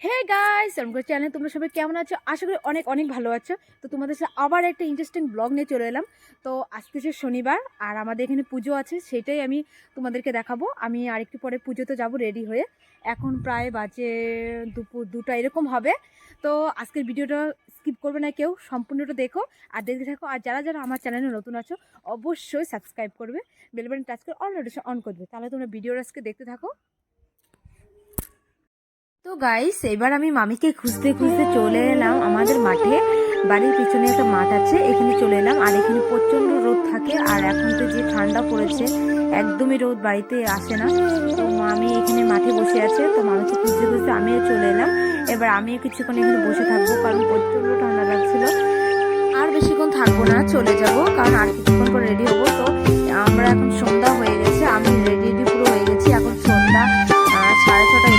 Hey guys, আমার চ্যানেলে তোমরা সবাই কেমন আছো? আশা করি অনেক অনেক ভালো আছো। তো তোমাদের সাথে আবার একটা ইন্টারেস্টিং ব্লগ নিয়ে চলে এলাম। তো আজকে হচ্ছে শনিবার আর আমাদের এখানে পুজো আছে, সেটাই আমি তোমাদেরকে দেখাবো। আমি আরেকটু পরে পুজোতে যাব রেডি হয়ে। এখন প্রায় বাজে দুপুর 2টা এরকম হবে। তো আজকের ভিডিওটা স্কিপ করবে না কেউ, সম্পূর্ণটা দেখো আর দেখতে থাকো। আর যারা যারা আমার চ্যানেলে নতুন আছো অবশ্যই সাবস্ক্রাইব করবে, বেল বাটন টাচ করে অল নোটিফিকেশন অন করবে, তাহলে তোমরা ভিডিওটা আজকে দেখতে থাকো। তো গাইস, এবার আমি মামিকে খুঁজতে খুঁজতে চলে এলাম আমাদের মাঠে। বাড়ির পিছনে একটা মাঠ আছে, এখানে চলে এলাম। আর এখানে প্রচন্ড রোদ থাকে, আর এখন তো যে ঠান্ডা পড়েছে, একদমই রোদ বাড়িতে আসে না। তো মামি এখানে মাঠে বসে আছে, তো মামিকে খুঁজতে খুঁজতে আমিও চলে এলাম। এবার আমিও কিছুক্ষণ এখানে বসে থাকবো, কারণ প্রচন্ড ঠান্ডা লাগছিল। আর বেশিক্ষণ থাকবো না, চলে যাব, কারণ আর কিছুক্ষণ পর রেডি হবো। তো আমরা এখন সন্ধ্যা হয়ে গেছে, আমি রেডি পুরো হয়ে গেছি। এখন সন্ধ্যা 6:30